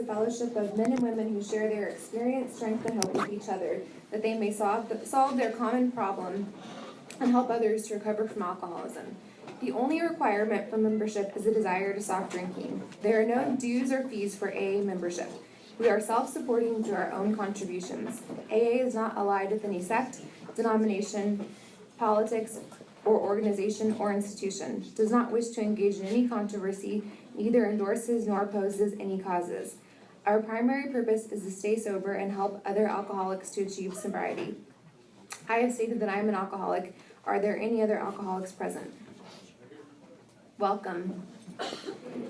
a fellowship of men and women who share their experience, strength, and hope with each other, that they may solve their common problem and help others to recover from alcoholism. The only requirement for membership is a desire to stop drinking. There are no dues or fees for AA membership. We are self-supporting through our own contributions. AA is not allied with any sect, denomination, politics, or organization or institution, does not wish to engage in any controversy, neither endorses nor opposes any causes. Our primary purpose is to stay sober and help other alcoholics to achieve sobriety. I have stated that I am an alcoholic. Are there any other alcoholics present? Welcome.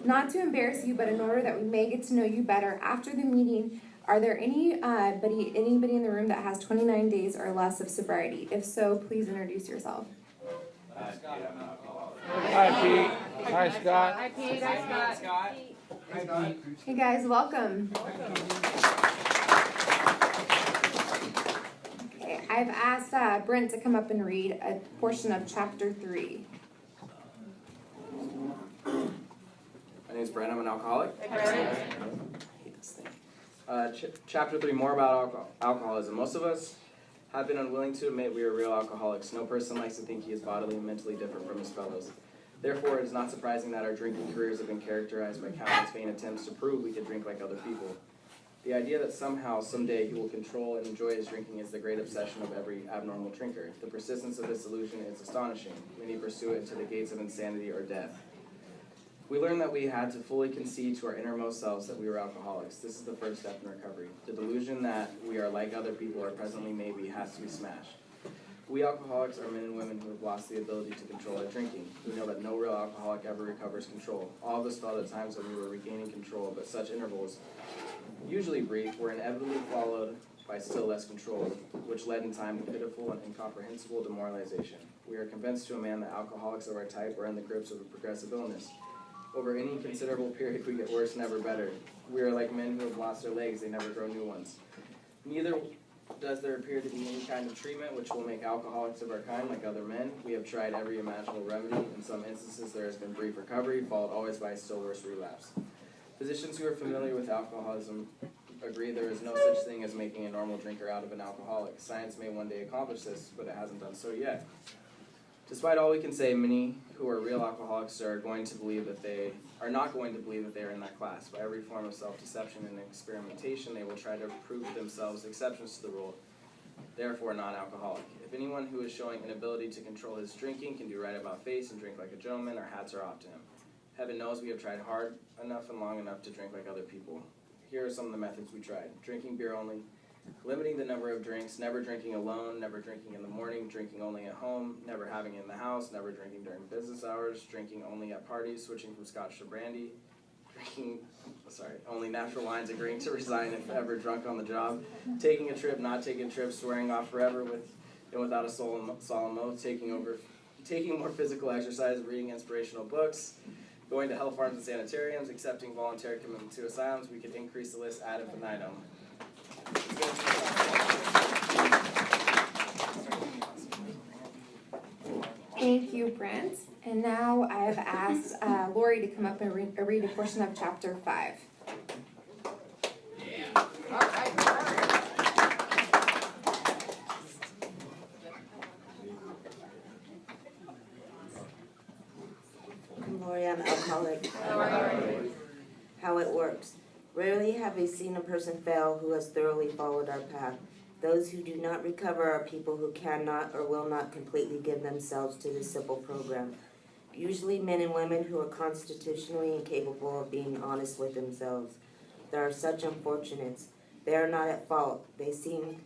Not to embarrass you, but in order that we may get to know you better after the meeting, are there anybody in the room that has 29 days or less of sobriety? If so, please introduce yourself. Hi, Pete. Hi, Scott. Hi, Pete. Hi, Scott. Hi, Pete. Hey guys, welcome. Okay, I've asked Brent to come up and read a portion of chapter 3. My name is Brent. I'm an alcoholic. Hey, Brent. I hate this thing. Chapter 3, more about alcoholism. Most of us have been unwilling to admit we are real alcoholics. No person likes to think he is bodily and mentally different from his fellows. Therefore, it is not surprising that our drinking careers have been characterized by countless vain attempts to prove we could drink like other people. The idea that somehow, someday, he will control and enjoy his drinking is the great obsession of every abnormal drinker. The persistence of this illusion is astonishing. Many pursue it to the gates of insanity or death. We learned that we had to fully concede to our innermost selves that we were alcoholics. This is the first step in recovery. The delusion that we are like other people or presently maybe has to be smashed. We alcoholics are men and women who have lost the ability to control our drinking. We know that no real alcoholic ever recovers control. All of us felt at times that we were regaining control, but such intervals, usually brief, were inevitably followed by still less control, which led in time to pitiful and incomprehensible demoralization. We are convinced to a man that alcoholics of our type are in the grips of a progressive illness. Over any considerable period, we get worse, never better. We are like men who have lost their legs, they never grow new ones. Neither does there appear to be any kind of treatment which will make alcoholics of our kind like other men. We have tried every imaginable remedy. In some instances, there has been brief recovery, followed always by a still worse relapse. Physicians who are familiar with alcoholism agree there is no such thing as making a normal drinker out of an alcoholic. Science may one day accomplish this, but it hasn't done so yet. Despite all we can say, many who are real alcoholics are not going to believe that they are in that class. By every form of self-deception and experimentation, they will try to prove themselves exceptions to the rule, therefore non-alcoholic. If anyone who is showing inability to control his drinking can do right about face and drink like a gentleman, our hats are off to him. Heaven knows we have tried hard enough and long enough to drink like other people. Here are some of the methods we tried. Drinking beer only, limiting the number of drinks, never drinking alone, never drinking in the morning, drinking only at home, never having it in the house, never drinking during business hours, drinking only at parties, switching from scotch to brandy, drinking only natural wines, agreeing to resign if ever drunk on the job, taking a trip, not taking trips, swearing off forever with and without a solemn oath, taking more physical exercise, reading inspirational books, going to health farms and sanitariums, accepting voluntary commitment to asylums. We could increase the list ad infinitum. Thank you, Brent. And now I've asked Lori to come up and read a portion of chapter 5. All right. Lori, I'm alcoholic. How it works. Rarely have we seen a person fail who has thoroughly followed our path. Those who do not recover are people who cannot or will not completely give themselves to this simple program. Usually men and women who are constitutionally incapable of being honest with themselves. There are such unfortunates. They are not at fault. They seem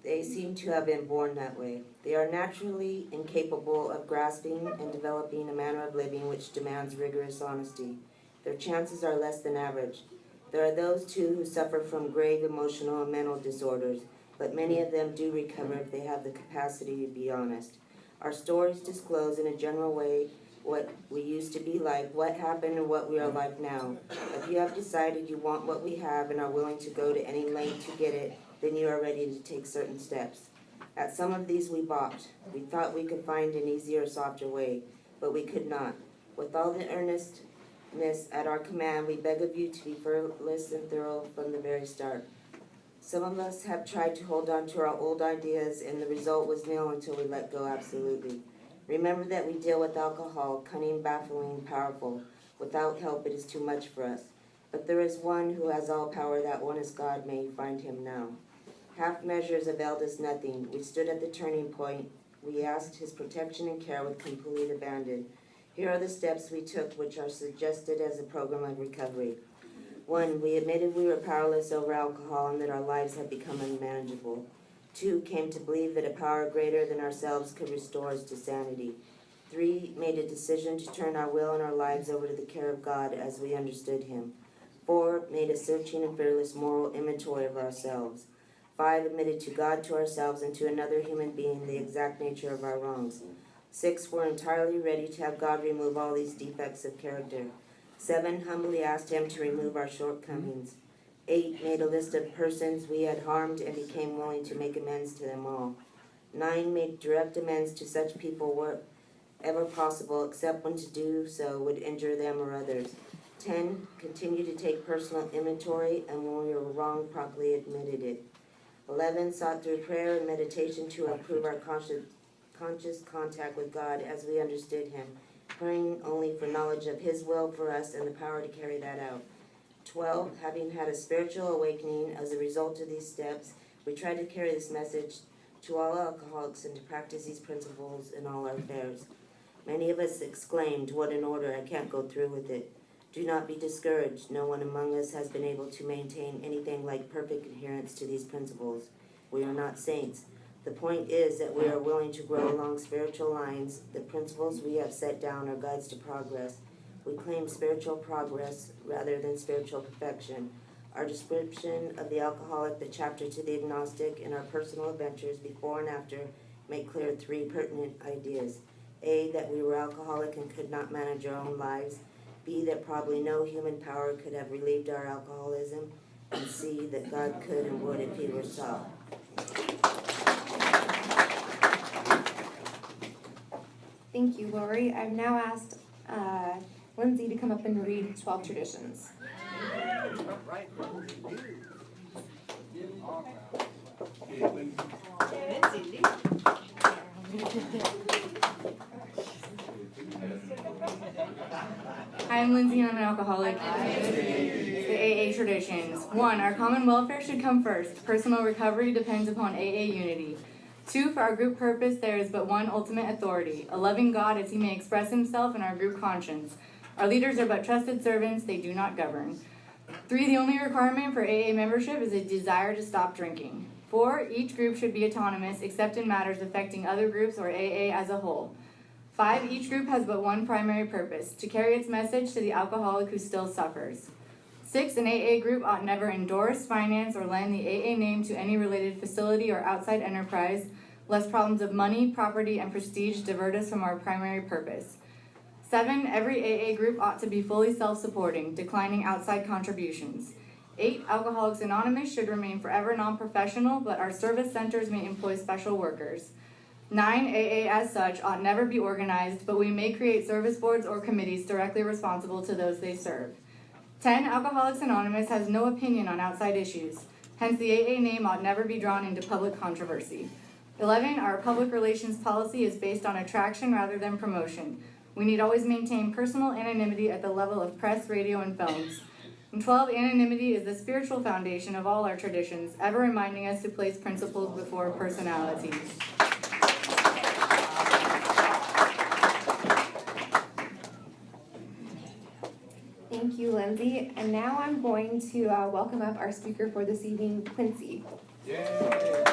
to have been born that way. They are naturally incapable of grasping and developing a manner of living which demands rigorous honesty. Their chances are less than average. There are those, too, who suffer from grave emotional and mental disorders, but many of them do recover if they have the capacity to be honest. Our stories disclose in a general way what we used to be like, what happened, and what we are like now. If you have decided you want what we have and are willing to go to any length to get it, then you are ready to take certain steps. At some of these we balked. We thought we could find an easier, softer way, but we could not. With all the earnest at our command, we beg of you to be fearless and thorough from the very start. Some of us have tried to hold on to our old ideas, and the result was nil until we let go absolutely. Remember that we deal with alcohol, cunning, baffling, powerful. Without help, it is too much for us. But there is one who has all power, that one is God, may you find him now. Half measures availed us nothing. We stood at the turning point. We asked his protection and care with complete abandon. Here are the steps we took, which are suggested as a program of recovery. 1, we admitted we were powerless over alcohol and that our lives had become unmanageable. 2, came to believe that a power greater than ourselves could restore us to sanity. 3, made a decision to turn our will and our lives over to the care of God as we understood him. 4, made a searching and fearless moral inventory of ourselves. 5, admitted to God, to ourselves, and to another human being the exact nature of our wrongs. 6, were entirely ready to have God remove all these defects of character. 7, humbly asked him to remove our shortcomings. 8, made a list of persons we had harmed and became willing to make amends to them all. 9, made direct amends to such people wherever possible, except when to do so would injure them or others. 10, continued to take personal inventory, and when we were wrong, properly admitted it. 11, sought through prayer and meditation to improve our conscious contact with God as we understood him, praying only for knowledge of his will for us and the power to carry that out. 12, having had a spiritual awakening as a result of these steps, we tried to carry this message to all alcoholics and to practice these principles in all our affairs. Many of us exclaimed, "What an order, I can't go through with it." Do not be discouraged. No one among us has been able to maintain anything like perfect adherence to these principles. We are not saints. The point is that we are willing to grow along spiritual lines. The principles we have set down are guides to progress. We claim spiritual progress rather than spiritual perfection. Our description of the alcoholic, the chapter to the agnostic, and our personal adventures before and after make clear 3 pertinent ideas. A, that we were alcoholic and could not manage our own lives. B, that probably no human power could have relieved our alcoholism. And C, that God could and would if he were sought. Thank you, Lori. I've now asked Lindsay to come up and read 12 traditions. Right. Hi, I'm Lindsay and I'm an alcoholic. The AA traditions. 1, our common welfare should come first. Personal recovery depends upon AA unity. 2, for our group purpose, there is but one ultimate authority, a loving God as he may express himself in our group conscience. Our leaders are but trusted servants, they do not govern. 3, the only requirement for AA membership is a desire to stop drinking. 4, each group should be autonomous except in matters affecting other groups or AA as a whole. 5, each group has but one primary purpose, to carry its message to the alcoholic who still suffers. 6, an AA group ought never endorse, finance, or lend the AA name to any related facility or outside enterprise, lest problems of money, property, and prestige divert us from our primary purpose. 7, every AA group ought to be fully self-supporting, declining outside contributions. 8, Alcoholics Anonymous should remain forever non-professional, but our service centers may employ special workers. 9, AA as such ought never be organized, but we may create service boards or committees directly responsible to those they serve. 10, Alcoholics Anonymous has no opinion on outside issues. Hence, the AA name ought never be drawn into public controversy. 11, our public relations policy is based on attraction rather than promotion. We need always maintain personal anonymity at the level of press, radio, and films. And 12, anonymity is the spiritual foundation of all our traditions, ever reminding us to place principles before personalities. Thank you, Lindsay. And now I'm going to welcome up our speaker for this evening, Quincy. Yay!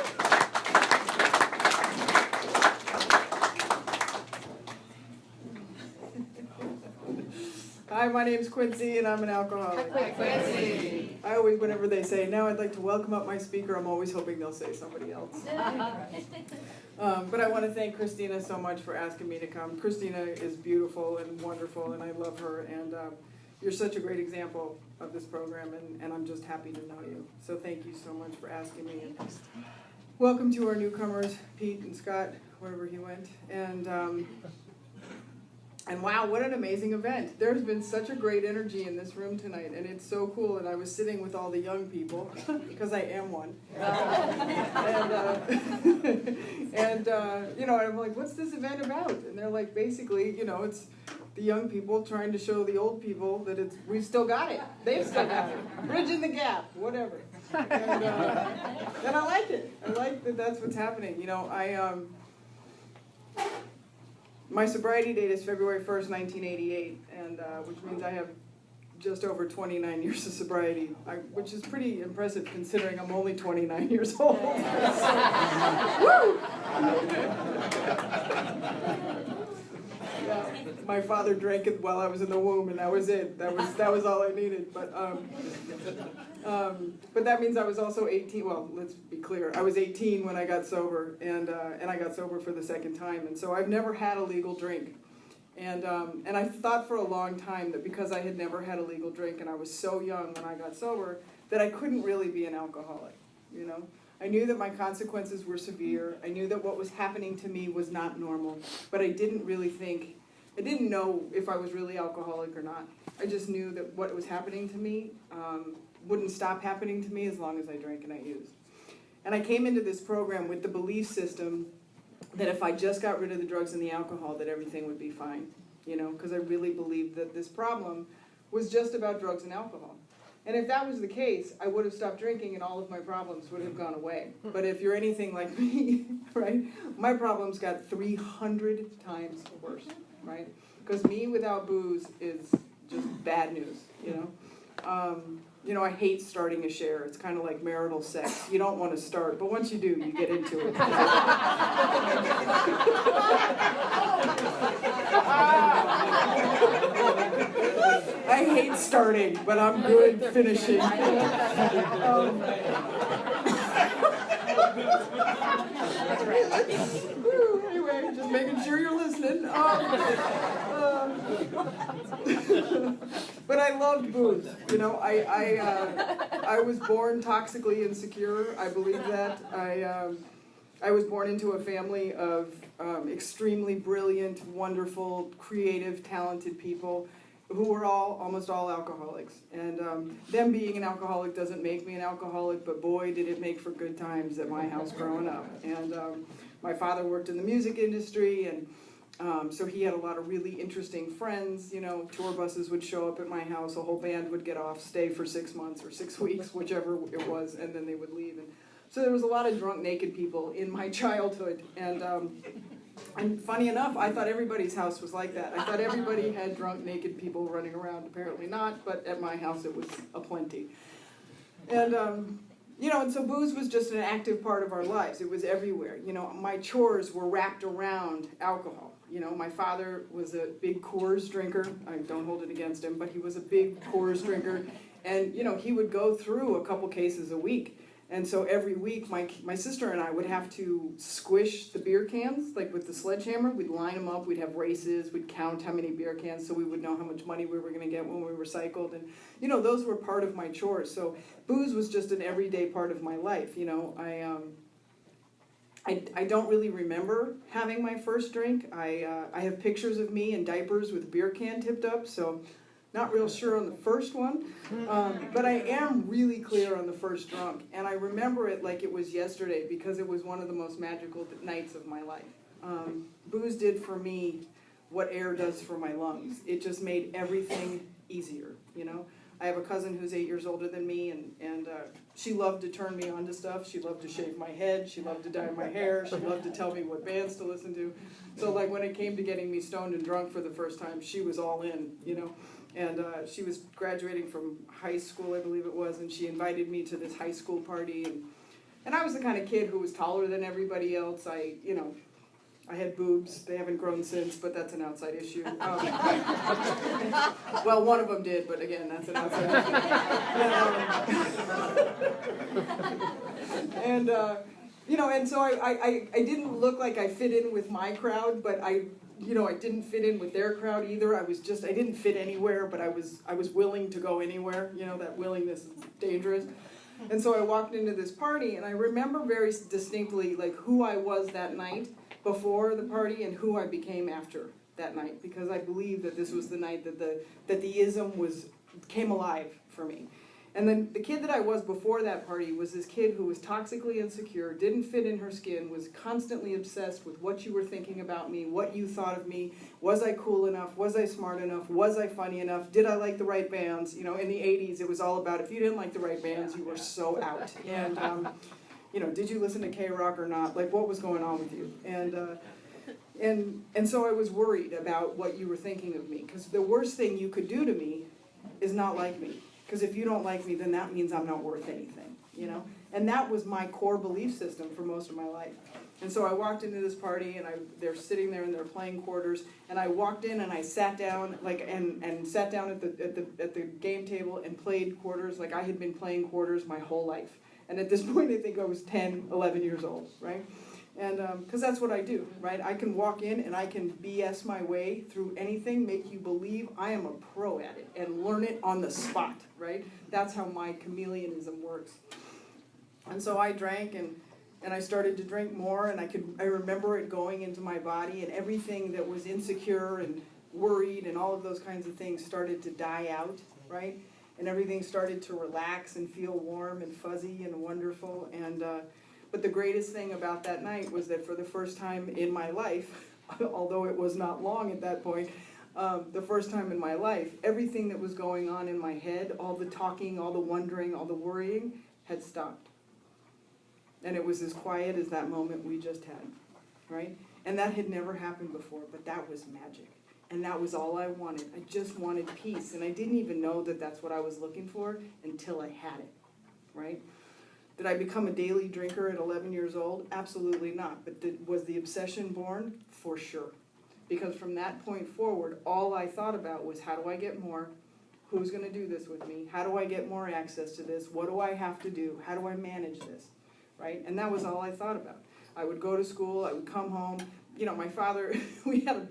Hi, my name's Quincy and I'm an alcoholic. Hi, Quincy. I always, whenever they say, now I'd like to welcome up my speaker, I'm always hoping they'll say somebody else. But I want to thank Christina so much for asking me to come. Christina is beautiful and wonderful and I love her, and you're such a great example of this program, and I'm just happy to know you. So thank you so much for asking me. And welcome to our newcomers, Pete and Scott, wherever he went. And And wow, what an amazing event. There's been such a great energy in this room tonight, and it's so cool. And I was sitting with all the young people, because I am one. And I'm like, what's this event about? And they're like, basically, it's the young people trying to show the old people that we've still got it. They've still got it. Bridging the gap, whatever. And I like it. I like that that's what's happening. My sobriety date is February 1st, 1988, and which means I have just over 29 years of sobriety, which is pretty impressive considering I'm only 29 years old. Woo! Yeah, my father drank it while I was in the womb, and that was it. That was all I needed. But that means I was also 18. Well, let's be clear. I was 18 when I got sober, and I got sober for the second time. And so I've never had a legal drink. And I thought for a long time that because I had never had a legal drink and I was so young when I got sober, that I couldn't really be an alcoholic. I knew that my consequences were severe. I knew that what was happening to me was not normal. But I didn't know if I was really alcoholic or not. I just knew that what was happening to me wouldn't stop happening to me as long as I drank and I used. And I came into this program with the belief system that if I just got rid of the drugs and the alcohol, that everything would be fine. Because I really believed that this problem was just about drugs and alcohol. And if that was the case, I would have stopped drinking and all of my problems would have gone away. But if you're anything like me, right, my problems got 300 times worse, right? Because me without booze is just bad news, I hate starting a share. It's kind of like marital sex. You don't want to start, but once you do, you get into it. I hate starting, but I'm good finishing. Anyway, just making sure you're listening. But I loved booze. I was born toxically insecure. I believe that. I was born into a family of extremely brilliant, wonderful, creative, talented people who were almost all alcoholics. And them being an alcoholic doesn't make me an alcoholic, but boy, did it make for good times at my house growing up. And my father worked in the music industry, and so he had a lot of really interesting friends. Tour buses would show up at my house, a whole band would get off, stay for 6 months or 6 weeks, whichever it was, and then they would leave. And so there was a lot of drunk, naked people in my childhood. And funny enough, I thought everybody's house was like that. I thought everybody had drunk, naked people running around. Apparently not, but at my house it was aplenty. And, and so booze was just an active part of our lives. It was everywhere. My chores were wrapped around alcohol. My father was a big Coors drinker. I don't hold it against him, but he was a big Coors drinker. And, he would go through a couple cases a week. And so every week, my sister and I would have to squish the beer cans, like with the sledgehammer. We'd line them up, we'd have races, we'd count how many beer cans so we would know how much money we were going to get when we recycled. And, those were part of my chores. So booze was just an everyday part of my life. I don't really remember having my first drink. I have pictures of me in diapers with a beer can tipped up, so not real sure on the first one, but I am really clear on the first drunk, and I remember it like it was yesterday because it was one of the most magical nights of my life. Booze did for me what air does for my lungs. It just made everything easier, I have a cousin who's 8 years older than me, and she loved to turn me on to stuff. She loved to shave my head. She loved to dye my hair. She loved to tell me what bands to listen to. So like when it came to getting me stoned and drunk for the first time, she was all in, And she was graduating from high school, I believe it was, and she invited me to this high school party. And I was the kind of kid who was taller than everybody else. I had boobs. They haven't grown since, but that's an outside issue. Well, one of them did, but again, that's an outside issue. And so I didn't look like I fit in with my crowd, but I didn't fit in with their crowd either. I didn't fit anywhere, but I was willing to go anywhere. That willingness is dangerous. And so I walked into this party, and I remember very distinctly like who I was that night before the party and who I became after that night because I believed that this was the night that the ism came alive for me. And then the kid that I was before that party was this kid who was toxically insecure, didn't fit in her skin, was constantly obsessed with what you were thinking about me, what you thought of me, was I cool enough, was I smart enough, was I funny enough, did I like the right bands? You know, in the 80s it was all about if you didn't like the right bands, you were so out. And, you know, did you listen to K-Rock or not? Like, what was going on with you? And so I was worried about what you were thinking of me, because the worst thing you could do to me is not like me. Because if you don't like me, then that means I'm not worth anything, you know? And that was my core belief system for most of my life. And so I walked into this party, and they're sitting there, and they're playing quarters, and I walked in, and I sat down, and sat down at the game table and played quarters like I had been playing quarters my whole life. And at this point, I think I was 10, 11 years old, right? And because that's what I do, right? I can walk in and I can BS my way through anything, make you believe I am a pro at it, and learn it on the spot, right? That's how my chameleonism works. And so I drank, and I started to drink more, and I remember it going into my body, and everything that was insecure and worried and all of those kinds of things started to die out, right? And everything started to relax and feel warm and fuzzy and wonderful. And but the greatest thing about that night was that for the first time in my life, although it was not long at that point, the first time in my life, everything that was going on in my head, all the talking, all the wondering, all the worrying, had stopped. And it was as quiet as that moment we just had, right? And that had never happened before, but that was magic. And that was all I wanted. I just wanted peace. And I didn't even know that that's what I was looking for until I had it, right? Did I become a daily drinker at 11 years old? Absolutely not. But was the obsession born? For sure. Because from that point forward, all I thought about was, how do I get more? Who's going to do this with me? How do I get more access to this? What do I have to do? How do I manage this? Right? And that was all I thought about. I would go to school. I would come home. You know, my father, we had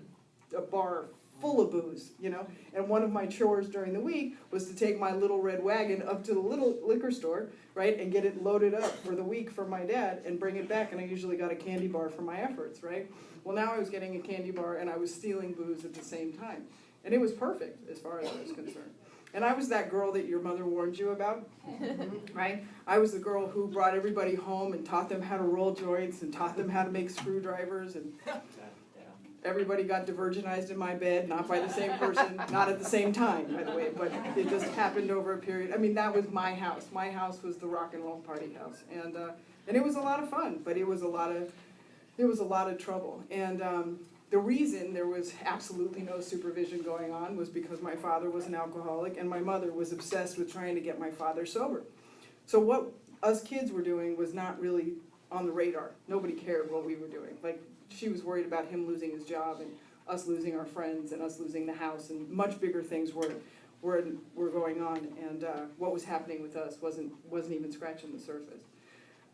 a bar full of booze, you know, and one of my chores during the week was to take my little red wagon up to the little liquor store, right, and get it loaded up for the week for my dad and bring it back, and I usually got a candy bar for my efforts, right? Well, now I was getting a candy bar and I was stealing booze at the same time, and it was perfect as far as I was concerned. And I was that girl that your mother warned you about, right? I was the girl who brought everybody home and taught them how to roll joints and taught them how to make screwdrivers, and everybody got divergenized in my bed, not by the same person, not at the same time, by the way, but it just happened over a period. I mean, that was my house. My house was the rock and roll party house, and it was a lot of fun, but it was a lot of trouble. And the reason there was absolutely no supervision going on was because my father was an alcoholic, and my mother was obsessed with trying to get my father sober. So what us kids were doing was not really on the radar. Nobody cared what we were doing. Like, she was worried about him losing his job and us losing our friends and us losing the house, and much bigger things were going on, and what was happening with us wasn't even scratching the surface.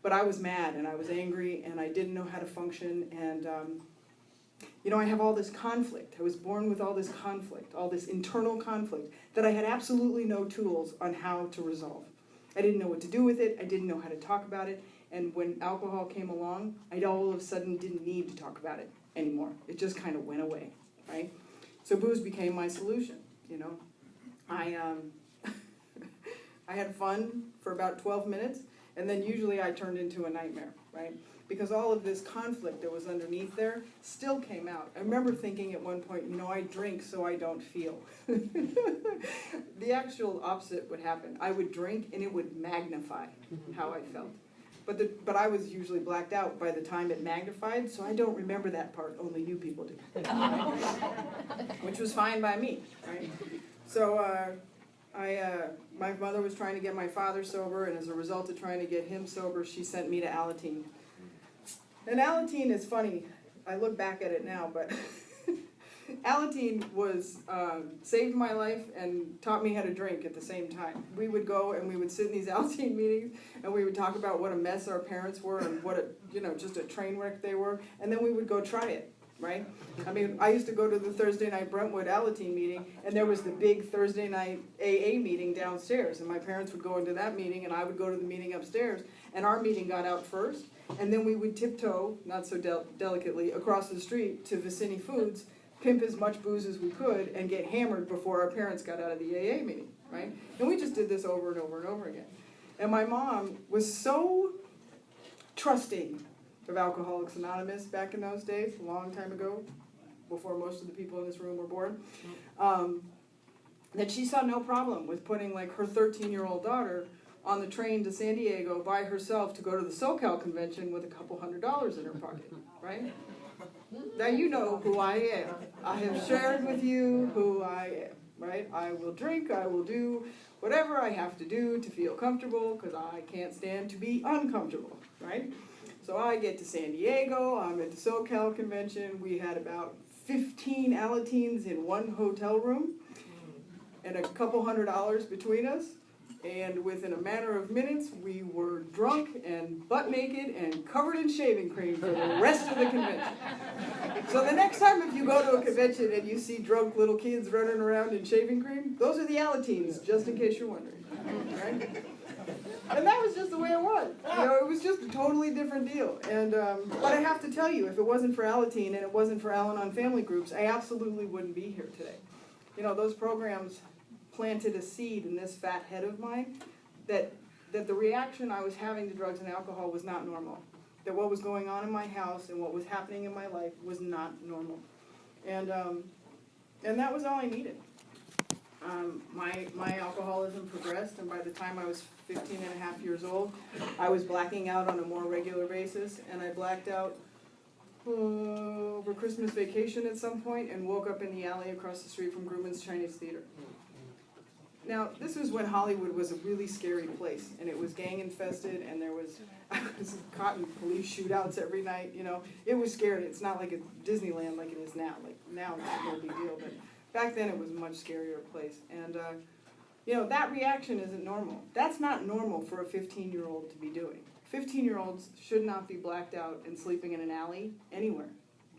But I was mad and I was angry and I didn't know how to function, and you know, I have all this conflict. I was born with all this conflict, all this internal conflict that I had absolutely no tools on how to resolve. I didn't know what to do with it. I didn't know how to talk about it. And when alcohol came along, I all of a sudden didn't need to talk about it anymore. It just kind of went away, right? So booze became my solution, you know. I had fun for about 12 minutes, and then usually I turned into a nightmare, right? Because all of this conflict that was underneath there still came out. I remember thinking at one point, you know, I drink so I don't feel. The actual opposite would happen. I would drink and it would magnify how I felt. But I was usually blacked out by the time it magnified, so I don't remember that part. Only you people do. Which was fine by me, right? So my mother was trying to get my father sober, and as a result of trying to get him sober, she sent me to Alateen. And Alateen is funny. I look back at it now, but Alateen was saved my life and taught me how to drink at the same time. We would go and we would sit in these Alateen meetings, and we would talk about what a mess our parents were and what just a train wreck they were, and then we would go try it, right? I mean, I used to go to the Thursday night Brentwood Alateen meeting, and there was the big Thursday night AA meeting downstairs, and my parents would go into that meeting, and I would go to the meeting upstairs, and our meeting got out first, and then we would tiptoe, not so delicately, across the street to Vicini Foods, pimp as much booze as we could and get hammered before our parents got out of the AA meeting, right? And we just did this over and over and over again. And my mom was so trusting of Alcoholics Anonymous back in those days, a long time ago, before most of the people in this room were born, that she saw no problem with putting like her 13-year-old daughter on the train to San Diego by herself to go to the SoCal convention with a couple $100s in her pocket, right? Now you know who I am. I have shared with you who I am, right? I will drink, I will do whatever I have to do to feel comfortable because I can't stand to be uncomfortable, right? So I get to San Diego, I'm at the SoCal convention, we had about 15 Alateens in one hotel room and a couple $100s between us. And within a matter of minutes, we were drunk and butt naked and covered in shaving cream for the rest of the convention. So the next time if you go to a convention and you see drunk little kids running around in shaving cream, those are the Alateens, just in case you're wondering. Right? And that was just the way it was. You know, it was just a totally different deal. And but I have to tell you, if it wasn't for Alateen and it wasn't for Al-Anon family groups, I absolutely wouldn't be here today. You know, those programs planted a seed in this fat head of mine that the reaction I was having to drugs and alcohol was not normal. That what was going on in my house and what was happening in my life was not normal. And that was all I needed. My alcoholism progressed, and by the time I was 15 and a half years old, I was blacking out on a more regular basis, and I blacked out over Christmas vacation at some point and woke up in the alley across the street from Grumman's Chinese Theater. Now, this was when Hollywood was a really scary place, and it was gang infested, and there was caught in police shootouts every night, you know. It was scary. It's not like a Disneyland like it is now. Like, now it's no big deal, but back then it was a much scarier place. And, you know, that reaction isn't normal. That's not normal for a 15-year-old to be doing. 15-year-olds should not be blacked out and sleeping in an alley anywhere,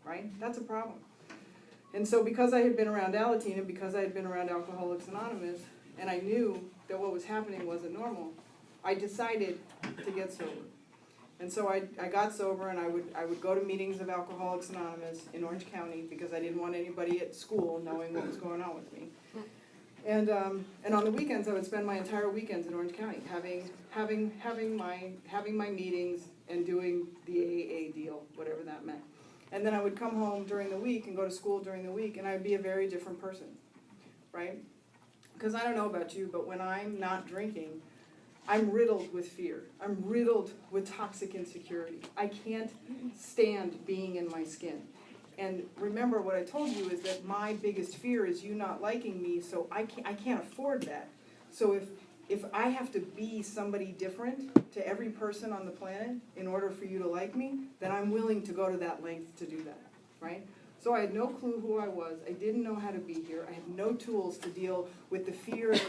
right? That's a problem. And so because I had been around Alateen and because I had been around Alcoholics Anonymous, and I knew that what was happening wasn't normal, I decided to get sober. And so I got sober, and I would go to meetings of Alcoholics Anonymous in Orange County because I didn't want anybody at school knowing what was going on with me. And on the weekends, I would spend my entire weekends in Orange County having my meetings and doing the AA deal, whatever that meant. And then I would come home during the week and go to school during the week, and I'd be a very different person, right? Because I don't know about you, but when I'm not drinking, I'm riddled with fear. I'm riddled with toxic insecurity. I can't stand being in my skin. And remember, what I told you is that my biggest fear is you not liking me, so I can't afford that. So if I have to be somebody different to every person on the planet in order for you to like me, then I'm willing to go to that length to do that, right? So I had no clue who I was. I didn't know how to be here. I had no tools to deal with the fear and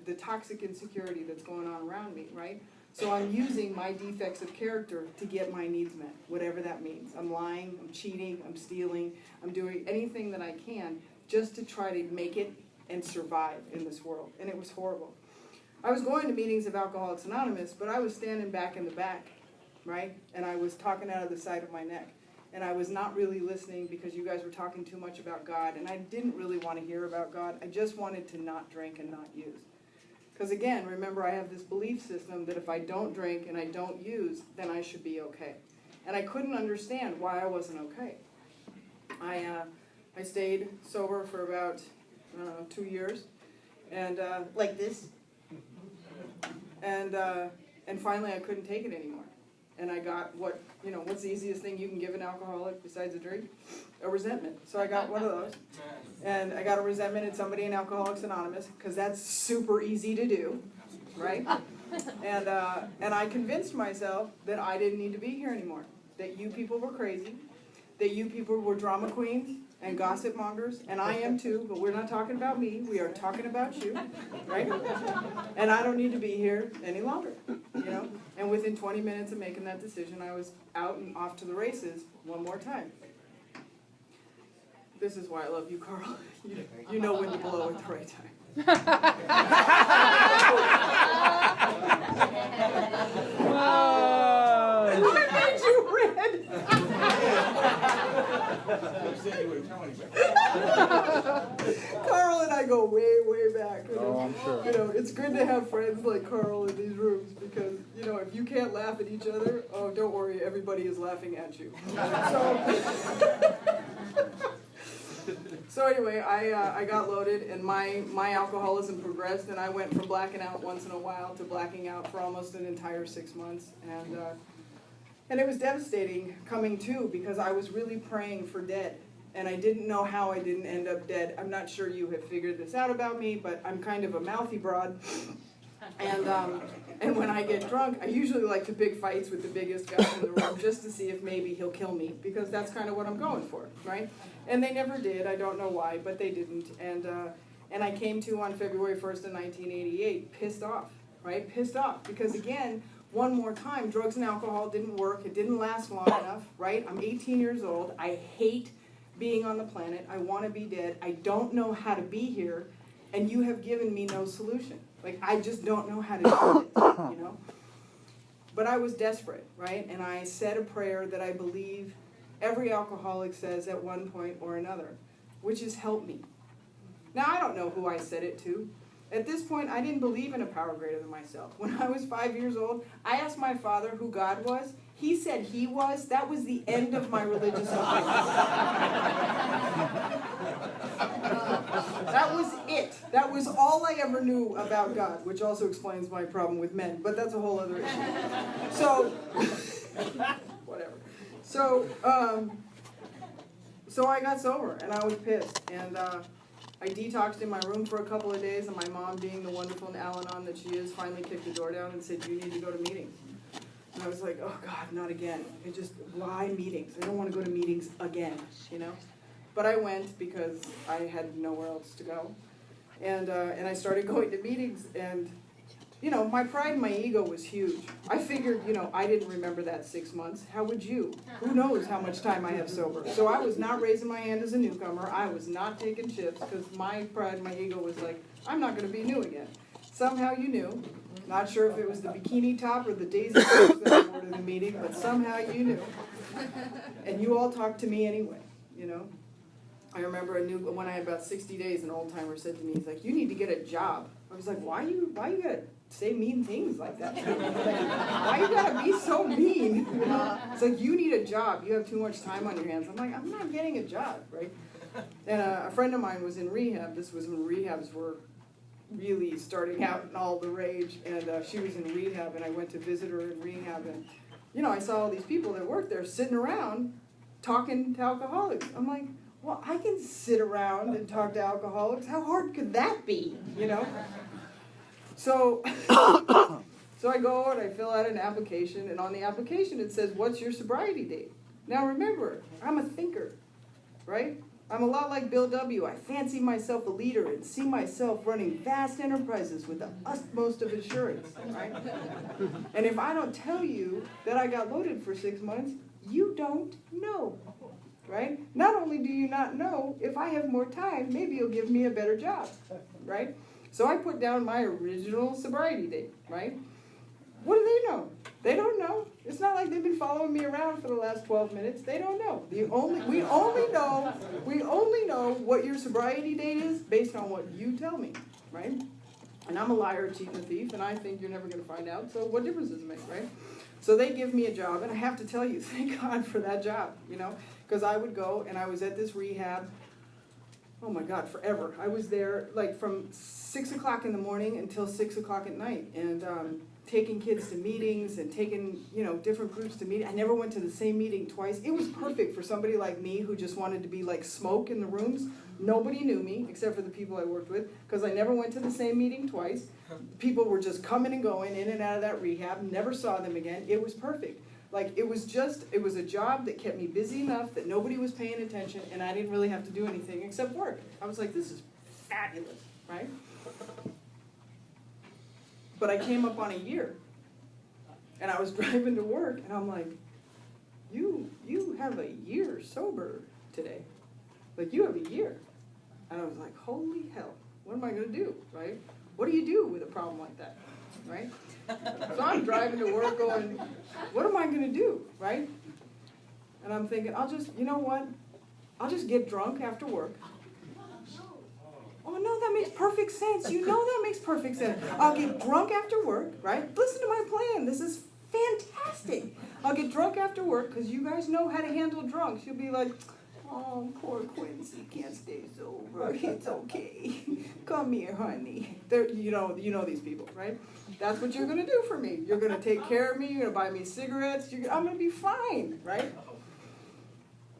the toxic insecurity that's going on around me, right? So I'm using my defects of character to get my needs met, whatever that means. I'm lying, I'm cheating, I'm stealing, I'm doing anything that I can just to try to make it and survive in this world. And it was horrible. I was going to meetings of Alcoholics Anonymous, but I was standing back in the back, right? And I was talking out of the side of my neck. And I was not really listening because you guys were talking too much about God, and I didn't really want to hear about God. I just wanted to not drink and not use. Because again, remember, I have this belief system that if I don't drink and I don't use, then I should be okay. And I couldn't understand why I wasn't okay. I stayed sober for about 2 years, and like this. And finally I couldn't take it anymore. And I got what's the easiest thing you can give an alcoholic besides a drink? A resentment. So I got one of those. And I got a resentment at somebody in Alcoholics Anonymous, because that's super easy to do, right? And I convinced myself that I didn't need to be here anymore. That you people were crazy. That you people were drama queens and gossip mongers. And I am too, but we're not talking about me. We are talking about you, right? And I don't need to be here any longer, you know? And within 20 minutes of making that decision, I was out and off to the races one more time. This is why I love you, Carl. You know when to blow at the right time. Whoa. What made you red? Carl and I go way, way back. Oh, I'm sure. You know, it's good to have friends like Carl in these rooms because, you know, if you can't laugh at each other, oh, don't worry, everybody is laughing at you. So anyway, I got loaded, and my alcoholism progressed, and I went from blacking out once in a while to blacking out for almost an entire 6 months, and it was devastating coming to because I was really praying for dead. And I didn't know how I didn't end up dead. I'm not sure you have figured this out about me, but I'm kind of a mouthy broad. And when I get drunk, I usually like to pick fights with the biggest guy in the room just to see if maybe he'll kill me, because that's kind of what I'm going for, right? And they never did. I don't know why, but they didn't. And I came to on February 1st of 1988, pissed off, right? Pissed off because, again, one more time, drugs and alcohol didn't work. It didn't last long enough, right? I'm 18 years old. I hate being on the planet. I want to be dead. I don't know how to be here, and you have given me no solution. Like, I just don't know how to do it, you know? But I was desperate, right? And I said a prayer that I believe every alcoholic says at one point or another, which is help me. Now, I don't know who I said it to. At this point, I didn't believe in a power greater than myself. When I was 5 years old, I asked my father who God was. He said he was. That was the end of my religious awakening. That was it. That was all I ever knew about God, which also explains my problem with men, but that's a whole other issue. So, whatever. So I got sober, and I was pissed, and I detoxed in my room for a couple of days, and my mom, being the wonderful Al-Anon that she is, finally kicked the door down and said, "You need to go to meetings." And I was like, oh God, not again. It just, why meetings? I don't want to go to meetings again, you know? But I went because I had nowhere else to go. And I started going to meetings, and, you know, my pride and my ego was huge. I figured, you know, I didn't remember that 6 months. How would you? Who knows how much time I have sober? So I was not raising my hand as a newcomer. I was not taking chips because my pride and my ego was like, I'm not going to be new again. Somehow you knew. Not sure if it was the bikini top or the daisy cups that I wore to the meeting, but somehow you knew. And you all talked to me anyway, you know. I remember when I had about 60 days, an old timer said to me, he's like, "You need to get a job." I was like, why you gotta say mean things like that? Like, why you gotta be so mean? You know? It's like, you need a job. You have too much time on your hands. I'm like, I'm not getting a job, right? And a friend of mine was in rehab. This was when rehabs were really starting out and all the rage, and she was in rehab, and I went to visit her in rehab, and, you know, I saw all these people that worked there sitting around talking to alcoholics. I'm like, well, I can sit around and talk to alcoholics. How hard could that be, you know? So I go and I fill out an application, and on the application it says, what's your sobriety date? Now remember, I'm a thinker, right? I'm a lot like Bill W. I fancy myself a leader and see myself running vast enterprises with the utmost of assurance, right? And if I don't tell you that I got loaded for 6 months, you don't know, right? Not only do you not know, if I have more time, maybe you'll give me a better job, right? So I put down my original sobriety date, right? What do they know? They don't know. It's not like they've been following me around for the last 12 minutes. They don't know. We only know what your sobriety date is based on what you tell me, right? And I'm a liar, a cheat, and a thief, and I think you're never going to find out, so what difference does it make, right? So they give me a job, and I have to tell you, thank God for that job, you know, because I would go, and I was at this rehab, oh my God, forever. I was there, like, from 6 o'clock in the morning until 6 o'clock at night, and taking kids to meetings and taking, you know, different groups to meet. I never went to the same meeting twice. It was perfect for somebody like me who just wanted to be like smoke in the rooms. Nobody knew me except for the people I worked with because I never went to the same meeting twice. People were just coming and going in and out of that rehab, never saw them again. It was perfect. Like, it was a job that kept me busy enough that nobody was paying attention, and I didn't really have to do anything except work. I was like, this is fabulous, right? But I came up on a year, and I was driving to work, and I'm like, you have a year sober today. Like, you have a year. And I was like, holy hell, what am I going to do, right? What do you do with a problem like that, right? So I'm driving to work going, what am I going to do, right? And I'm thinking, I'll just, you know what? I'll just get drunk after work. Oh no, that makes perfect sense. You know that makes perfect sense. I'll get drunk after work, right? Listen to my plan. This is fantastic. I'll get drunk after work because you guys know how to handle drunks. You'll be like, oh, poor Quincy can't stay sober. It's okay. Come here, honey. You know these people, right? That's what you're going to do for me. You're going to take care of me. You're going to buy me cigarettes. I'm going to be fine, right?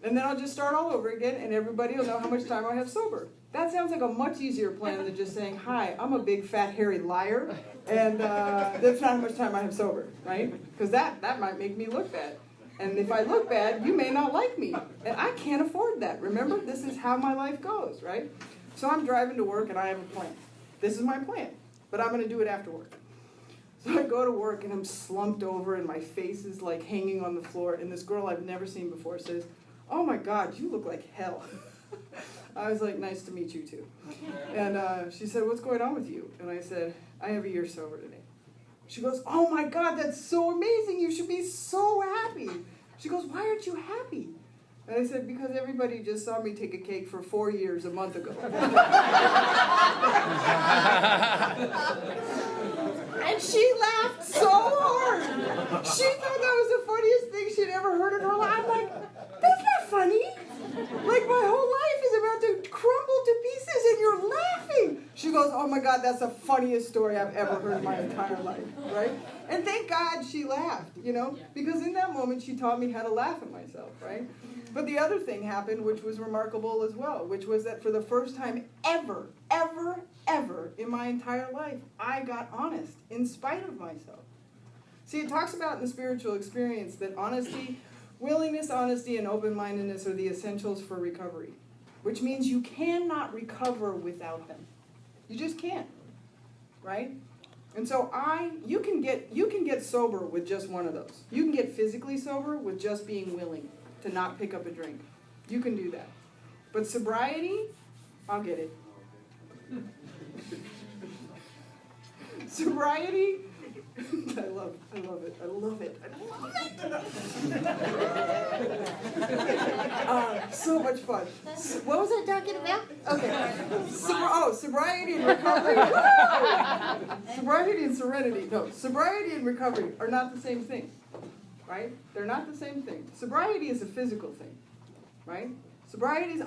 And then I'll just start all over again, and everybody will know how much time I have sober. That sounds like a much easier plan than just saying, hi, I'm a big, fat, hairy liar, and that's not how much time I have sober, right? Because that might make me look bad. And if I look bad, you may not like me. And I can't afford that. Remember, this is how my life goes, right? So I'm driving to work, and I have a plan. This is my plan, but I'm going to do it after work. So I go to work, and I'm slumped over, and my face is like hanging on the floor, and this girl I've never seen before says, oh my God, you look like hell. I was like, nice to meet you too. And she said, what's going on with you? And I said, I have a year sober today. She goes, oh my God, that's so amazing. You should be so happy. She goes, why aren't you happy? And I said, because everybody just saw me take a cake for 4 years a month ago. And she laughed so hard. She thought that was the funniest thing she'd ever heard in her life. I'm like, that's not funny. Like, my whole life is about to crumble to pieces and you're laughing. She goes, oh my God, that's the funniest story I've ever heard in my entire life, right? And thank God she laughed, because in that moment she taught me how to laugh at myself, right? But the other thing happened, which was remarkable as well, which was that for the first time ever in my entire life, I got honest in spite of myself. See, it talks about in the spiritual experience that honesty, willingness, honesty, and open-mindedness are the essentials for recovery, which means you cannot recover without them. You just can't, right? And so you can get sober with just one of those. You can get physically sober with just being willing to not pick up a drink. You can do that. But sobriety, I'll get it. Sobriety, I love it. So much fun. What was I talking about? Okay. Sobriety and recovery. Sobriety and serenity. No, sobriety and recovery are not the same thing, right? They're not the same thing. Sobriety is a physical thing, right?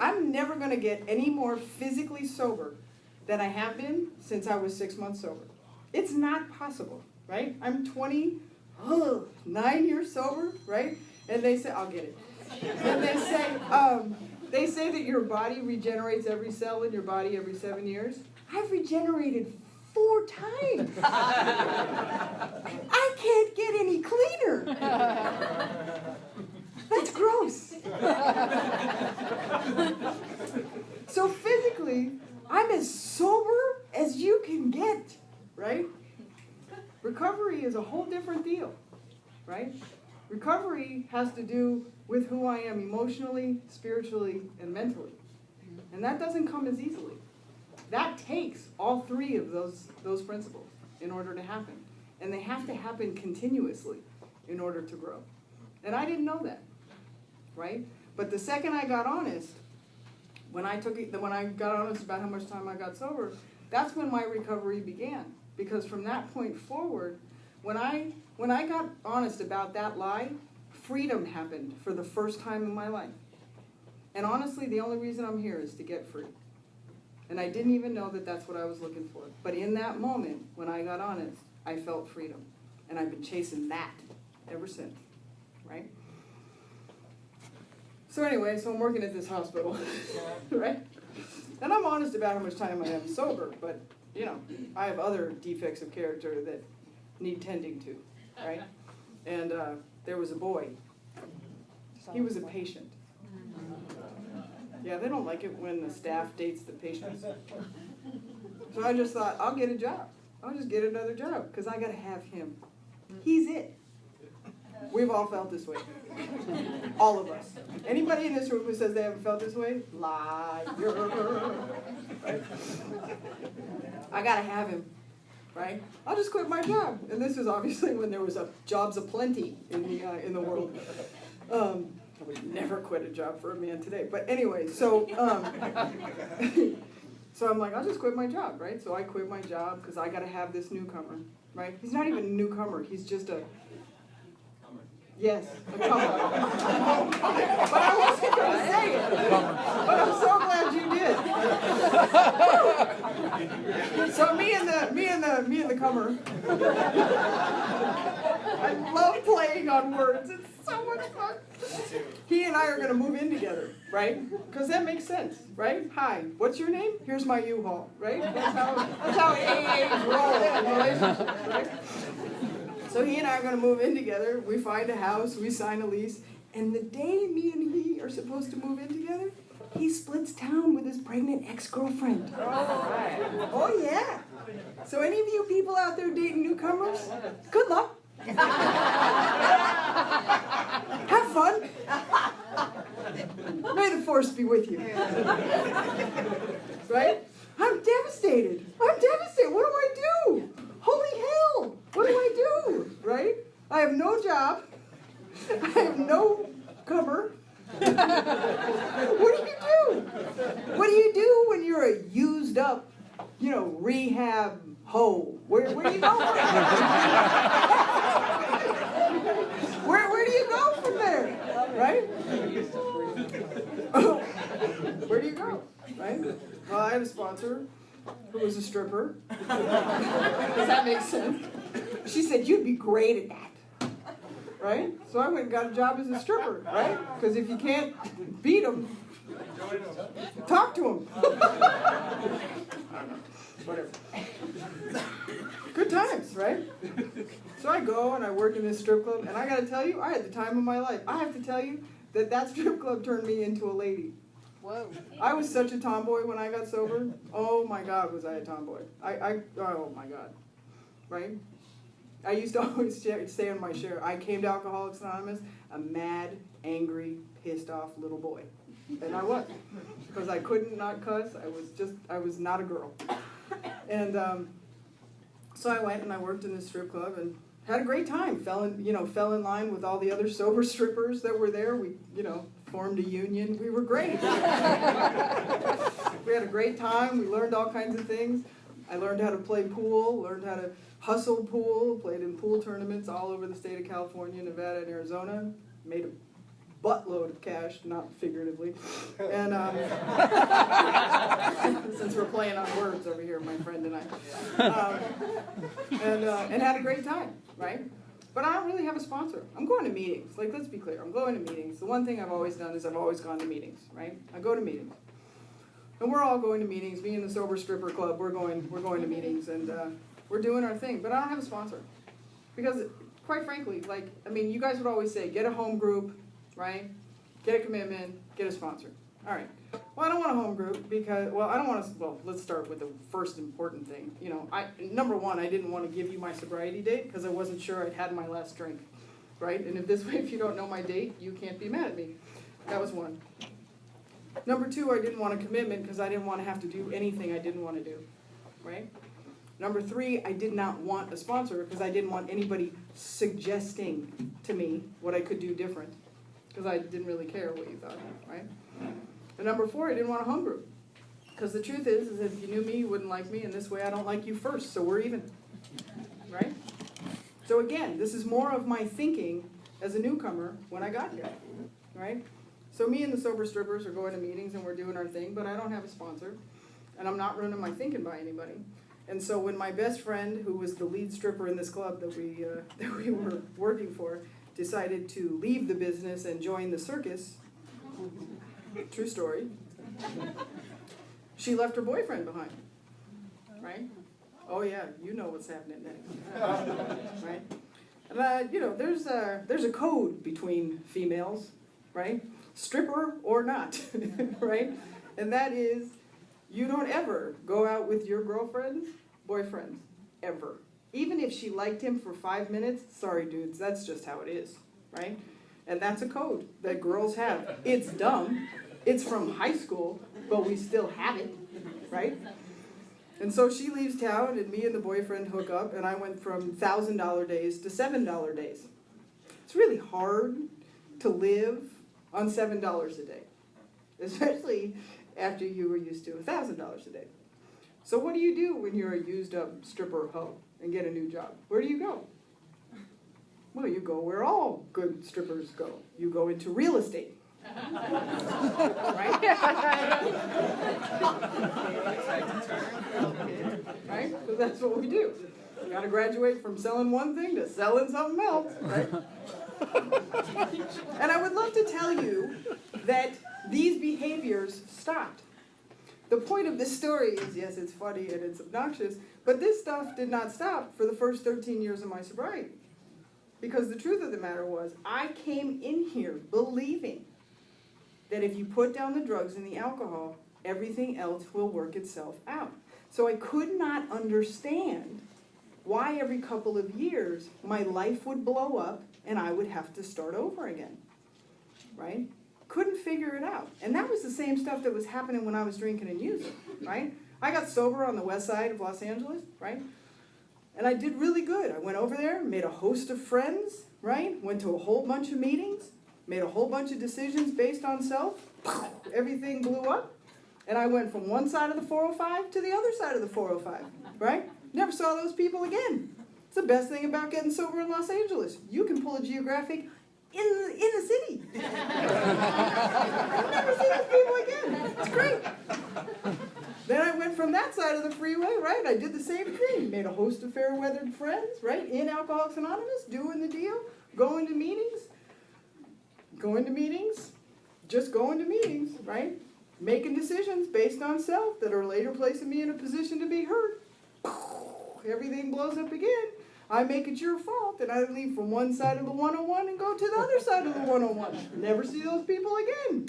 I'm never going to get any more physically sober than I have been since I was 6 months sober. It's not possible, right? I'm 9 years sober, right? And they say, I'll get it. And they say that your body regenerates every cell in your body every 7 years. I've regenerated 4 times. I can't get any cleaner. That's gross. So physically, I'm as sober as you can get, right? Recovery is a whole different deal, right? Recovery has to do with who I am emotionally, spiritually, and mentally. And that doesn't come as easily. That takes all 3 of those principles in order to happen. And they have to happen continuously in order to grow. And I didn't know that, right? But the second I got honest, when I got honest about how much time I got sober, that's when my recovery began. Because from that point forward, when I got honest about that lie, freedom happened for the first time in my life. And honestly, the only reason I'm here is to get free. And I didn't even know that that's what I was looking for. But in that moment, when I got honest, I felt freedom. And I've been chasing that ever since, right? So anyway, so I'm working at this hospital, right? And I'm honest about how much time I am sober, but, I have other defects of character that need tending to, right? And there was a boy. He was a patient. Yeah, they don't like it when the staff dates the patients. So I just thought, I'll get a job. I'll just get another job, because I got to have him. He's it. We've all felt this way. All of us. Anybody in this room who says they haven't felt this way? Liar. Right? I got to have him. Right? I'll just quit my job. And this is obviously when there was jobs aplenty in the world. I would never quit a job for a man today. But anyway, so so I'm like, I'll just quit my job, right? So I quit my job because I got to have this newcomer, right? He's not even a newcomer. He's just a... Yes, a comer. But I wasn't going to say it. But I'm so glad you did. So me and the comer. I love playing on words. It's so much fun. He and I are going to move in together, right? Because that makes sense, right? Hi, what's your name? Here's my U-Haul, right? That's how AAs roll in relationships, right? So he and I are going to move in together. We find a house, we sign a lease, and the day me and he are supposed to move in together, he splits town with his pregnant ex-girlfriend. Oh yeah. So any of you people out there dating newcomers, good luck. Have fun. May the force be with you. Right? I'm devastated. What do I do? Holy hell. What do I do? Right? I have no job. I have no cover. What do you do? What do you do when you're a used up, rehab hoe? Where do you go from there? Where do you go from there? Right? Where do you go? Right? Well, I had a sponsor who was a stripper. Does that make sense? She said, you'd be great at that. Right? So I went and got a job as a stripper, right? Because if you can't beat them, talk to them. Whatever. Good times, right? So I go and I work in this strip club, and I got to tell you, I had the time of my life. I have to tell you that strip club turned me into a lady. Whoa. I was such a tomboy when I got sober. Oh my God, was I a tomboy. Oh my God. Right? I used to always say on my share, I came to Alcoholics Anonymous a mad, angry, pissed off little boy. And I was. Because I couldn't not cuss. I was not a girl. And so I went and I worked in this strip club and had a great time. Fell in line with all the other sober strippers that were there. We, formed a union. We were great. We had a great time. We learned all kinds of things. I learned how to play pool, learned how to hustle pool, played in pool tournaments all over the state of California, Nevada, and Arizona. Made a buttload of cash, not figuratively. And since we're playing on words over here, my friend and I. And had a great time, right? But I don't really have a sponsor. I'm going to meetings. Let's be clear. I'm going to meetings. The one thing I've always done is I've always gone to meetings, right? I go to meetings. And we're all going to meetings. Me and the Sober Stripper Club, we're going to meetings, and we're doing our thing. But I don't have a sponsor. Because, quite frankly, you guys would always say, get a home group, right? Get a commitment, get a sponsor. All right. Well, I don't want a home group because, let's start with the first important thing. Number one, I didn't want to give you my sobriety date because I wasn't sure I'd had my last drink, right? And if you don't know my date, you can't be mad at me. That was one. Number two, I didn't want a commitment because I didn't want to have to do anything I didn't want to do, right? Number three, I did not want a sponsor because I didn't want anybody suggesting to me what I could do different because I didn't really care what you thought, right? And number four, I didn't want a home group. Because the truth is if you knew me, you wouldn't like me, and this way I don't like you first, so we're even. Right? So again, this is more of my thinking as a newcomer when I got here. Right? So me and the Sober Strippers are going to meetings and we're doing our thing, but I don't have a sponsor. And I'm not running my thinking by anybody. And so when my best friend, who was the lead stripper in this club that we were working for, decided to leave the business and join the circus, true story, she left her boyfriend behind, right? Oh yeah, you know what's happening next, right? And there's a code between females, right? Stripper or not, right? And that is, you don't ever go out with your girlfriend's boyfriend, ever. Even if she liked him for 5 minutes, sorry dudes, that's just how it is, right? And that's a code that girls have. It's dumb. It's from high school, but we still have it, right? And so she leaves town, and me and the boyfriend hook up, and I went from $1,000 days to $7 days. It's really hard to live on $7 a day, especially after you were used to $1,000 a day. So what do you do when you're a used up stripper hoe and get a new job? Where do you go? Well, you go where all good strippers go. You go into real estate. Right? Right? So that's what we do. You gotta graduate from selling one thing to selling something else, right? And I would love to tell you that these behaviors stopped. The point of this story is, yes, it's funny and it's obnoxious, but this stuff did not stop for the first 13 years of my sobriety. Because the truth of the matter was, I came in here believing that if you put down the drugs and the alcohol, everything else will work itself out. So I could not understand why every couple of years my life would blow up and I would have to start over again, right? Couldn't figure it out. And that was the same stuff that was happening when I was drinking and using, right? I got sober on the west side of Los Angeles, right? And I did really good. I went over there, made a host of friends, right? Went to a whole bunch of meetings, made a whole bunch of decisions based on self. Everything blew up. And I went from one side of the 405 to the other side of the 405, right? Never saw those people again. It's the best thing about getting sober in Los Angeles. You can pull a geographic in the city. I'll never see those people again. It's great. Then I went from that side of the freeway, right? I did the same thing. Made a host of fair-weathered friends, right? In Alcoholics Anonymous, doing the deal, going to meetings, just going to meetings, right? Making decisions based on self that are later placing me in a position to be hurt. Everything blows up again. I make it your fault, and I leave from one side of the 101 and go to the other side of the 101. Never see those people again.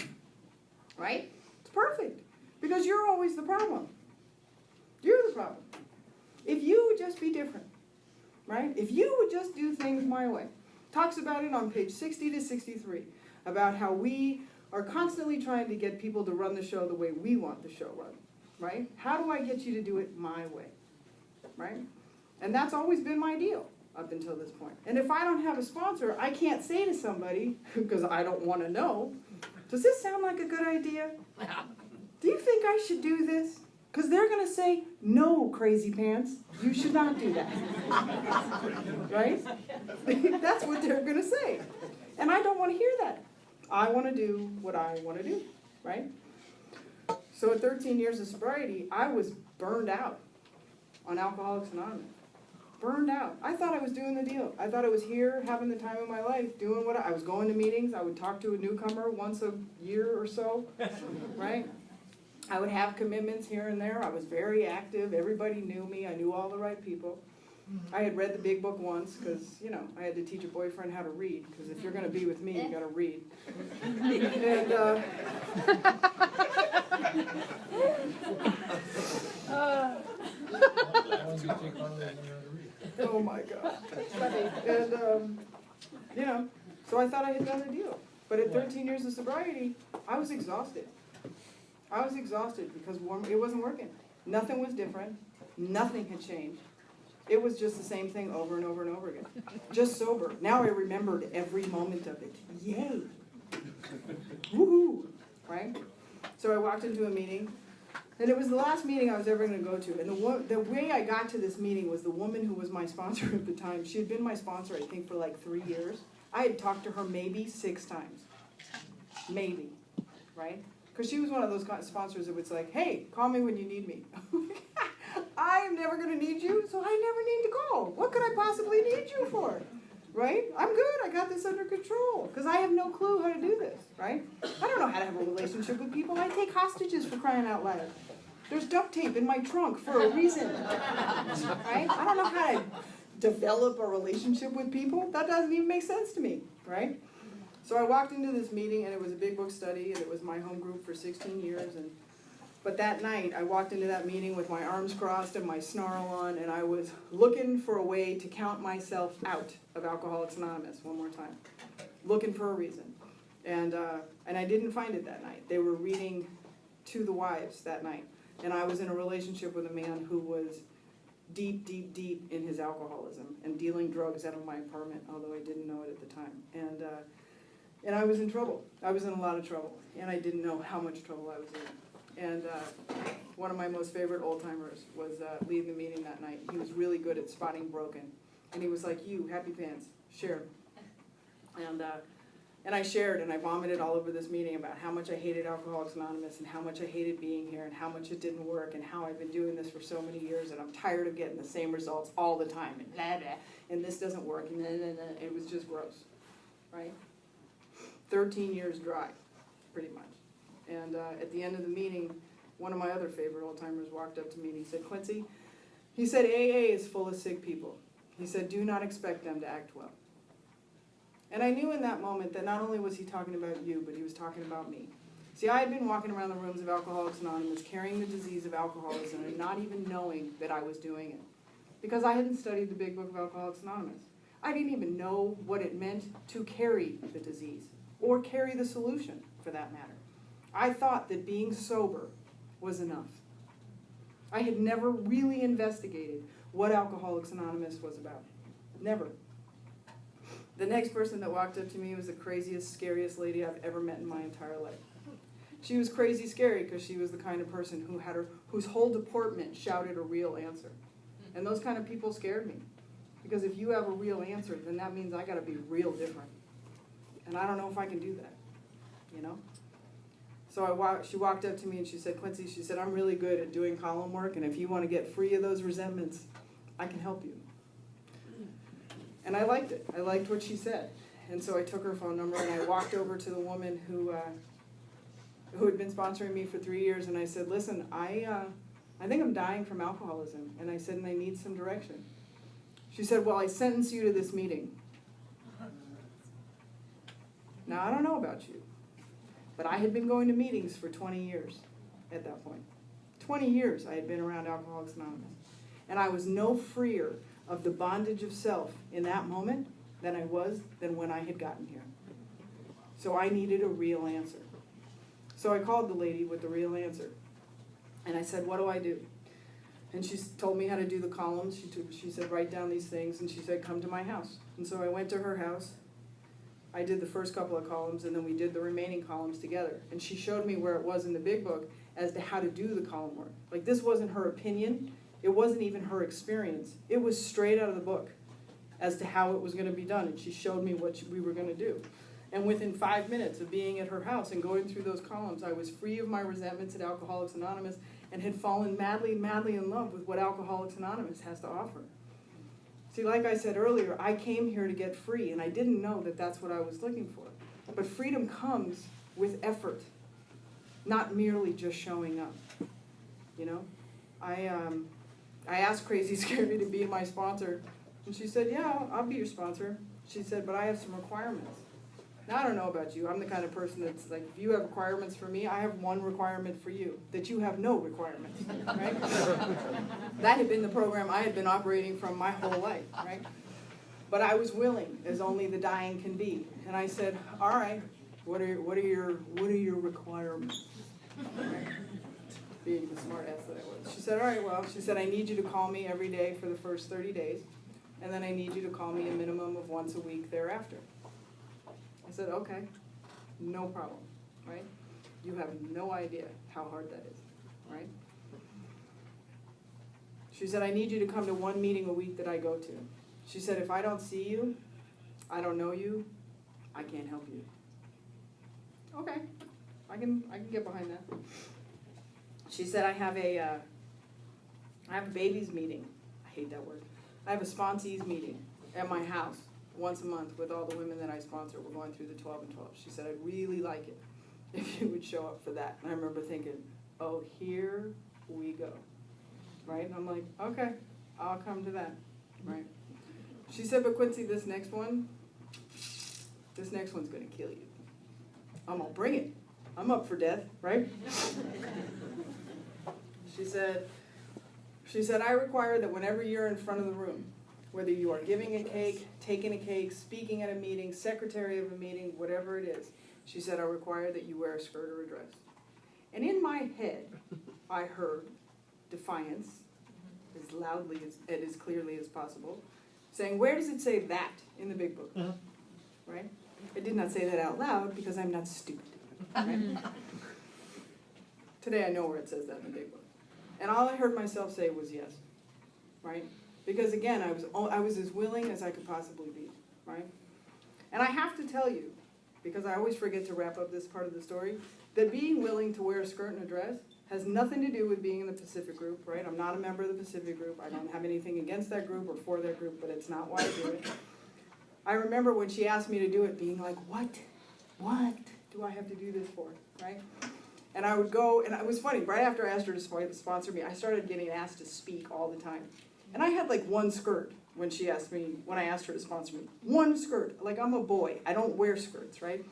Right? It's perfect. Because you're always the problem. You're the problem. If you would just be different, right? If you would just do things my way. Talks about it on page 60 to 63, about how we are constantly trying to get people to run the show the way we want the show run, right? How do I get you to do it my way, right? And that's always been my deal up until this point. And if I don't have a sponsor, I can't say to somebody, because I don't want to know, does this sound like a good idea? Do you think I should do this? Because they're going to say, no, crazy pants, you should not do that. Right? That's what they're going to say. And I don't want to hear that. I want to do what I want to do, right? So at 13 years of sobriety, I was burned out on Alcoholics Anonymous. Burned out. I thought I was doing the deal. I thought I was here, having the time of my life, doing what I was going to meetings. I would talk to a newcomer once a year or so, right? I would have commitments here and there. I was very active. Everybody knew me. I knew all the right people. I had read the big book once because, you know, I had to teach a boyfriend how to read, because if you're going to be with me, you got to read. And, oh my God. And, you know, so I thought I had done the deal. But at 13 years of sobriety, I was exhausted. I was exhausted because it wasn't working. Nothing was different. Nothing had changed. It was just the same thing over and over and over again. Just sober. Now I remembered every moment of it. Yay. Woohoo. Right? So I walked into a meeting, and it was the last meeting I was ever going to go to. And the way I got to this meeting was the woman who was my sponsor at the time. She had been my sponsor, I think, for like 3 years. I had talked to her maybe 6 times. Maybe. Right? Because she was one of those sponsors that was like, hey, call me when you need me. I am never going to need you, so I never need to call. What could I possibly need you for? Right? I'm good. I got this under control. Because I have no clue how to do this. Right? I don't know how to have a relationship with people. I take hostages, for crying out loud. There's duct tape in my trunk for a reason. Right? I don't know how to develop a relationship with people. That doesn't even make sense to me. Right? So I walked into this meeting, and it was a big book study, and it was my home group for 16 years. But that night, I walked into that meeting with my arms crossed and my snarl on, and I was looking for a way to count myself out of Alcoholics Anonymous one more time. Looking for a reason. And I didn't find it that night. They were reading To the Wives that night. And I was in a relationship with a man who was deep, deep, deep in his alcoholism and dealing drugs out of my apartment, although I didn't know it at the time. And I was in trouble. I was in a lot of trouble. And I didn't know how much trouble I was in. And one of my most favorite old-timers was leading the meeting that night. He was really good at spotting broken. And he was like, you, Happy Pants, share. And I shared, and I vomited all over this meeting about how much I hated Alcoholics Anonymous and how much I hated being here and how much it didn't work and how I've been doing this for so many years and I'm tired of getting the same results all the time and blah, blah, and this doesn't work, and blah, blah, blah. It was just gross, right? 13 years dry, pretty much. And at the end of the meeting, one of my other favorite old-timers walked up to me and he said, Quincy, he said, AA is full of sick people. He said, do not expect them to act well. And I knew in that moment that not only was he talking about you, but he was talking about me. See, I had been walking around the rooms of Alcoholics Anonymous carrying the disease of alcoholism and not even knowing that I was doing it. Because I hadn't studied the big book of Alcoholics Anonymous. I didn't even know what it meant to carry the disease, or carry the solution, for that matter. I thought that being sober was enough. I had never really investigated what Alcoholics Anonymous was about. Never. The next person that walked up to me was the craziest, scariest lady I've ever met in my entire life. She was crazy scary because she was the kind of person whose whole deportment shouted a real answer. And those kind of people scared me. Because if you have a real answer, then that means I gotta be real different. And I don't know if I can do that, you know? So she walked up to me and she said, Quincy, she said, I'm really good at doing column work, and if you want to get free of those resentments, I can help you. And I liked it. I liked what she said. And so I took her phone number and I walked over to the woman who had been sponsoring me for 3 years, and I said, listen, I think I'm dying from alcoholism. And I said, and I need some direction. She said, well, I sentence you to this meeting. Now, I don't know about you, but I had been going to meetings for 20 years at that point. 20 years I had been around Alcoholics Anonymous. And I was no freer of the bondage of self in that moment than when I had gotten here. So I needed a real answer. So I called the lady with the real answer. And I said, what do I do? And she told me how to do the columns. She said, write down these things. And she said, come to my house. And so I went to her house. I did the first couple of columns, and then we did the remaining columns together. And she showed me where it was in the big book as to how to do the column work. Like, this wasn't her opinion. It wasn't even her experience. It was straight out of the book as to how it was going to be done. And she showed me what we were going to do. And within 5 minutes of being at her house and going through those columns, I was free of my resentments at Alcoholics Anonymous and had fallen madly, madly in love with what Alcoholics Anonymous has to offer. See, like I said earlier, I came here to get free, and I didn't know that that's what I was looking for. But freedom comes with effort, not merely just showing up. You know? I asked Crazy Scary to be my sponsor, and she said, yeah, I'll be your sponsor. She said, but I have some requirements. Now, I don't know about you. I'm the kind of person that's like, if you have requirements for me, I have one requirement for you, that you have no requirements, right? That had been the program I had been operating from my whole life, right? But I was willing, as only the dying can be. And I said, all right, what are your requirements? Being the smart ass that I was. She said, all right, well, she said, I need you to call me every day for the first 30 days, and then I need you to call me a minimum of once a week thereafter. I said, okay, no problem, right? You have no idea how hard that is, right? She said, I need you to come to one meeting a week that I go to. She said, if I don't see you, I don't know you, I can't help you. Okay, I can get behind that. She said, I have a babies meeting. I hate that word. I have a sponsees meeting at my house once a month with all the women that I sponsor. We're going through the 12 and 12. She said, I'd really like it if you would show up for that. And I remember thinking, oh, here we go, right? And I'm like, okay, I'll come to that, right? She said, but Quincy, this next one's going to kill you. I'm going to bring it. I'm up for death, right? She said, I require that whenever you're in front of the room, whether you are giving a cake, taking a cake, speaking at a meeting, secretary of a meeting, whatever it is, she said, I require that you wear a skirt or a dress. And in my head, I heard defiance, as loudly and as clearly as possible, saying, where does it say that in the big book? Right? I did not say that out loud because I'm not stupid. Right? Today I know where it says that in the big book. And all I heard myself say was yes, right? Because again, I was as willing as I could possibly be, right? And I have to tell you, because I always forget to wrap up this part of the story, that being willing to wear a skirt and a dress has nothing to do with being in the Pacific group, right? I'm not a member of the Pacific group. I don't have anything against that group or for that group, but it's not why I do it. I remember when she asked me to do it, being like, what do I have to do this for, right? And I would go, and it was funny, right after I asked her to sponsor me, I started getting asked to speak all the time. And I had like one skirt when I asked her to sponsor me. One skirt, like I'm a boy, I don't wear skirts, right?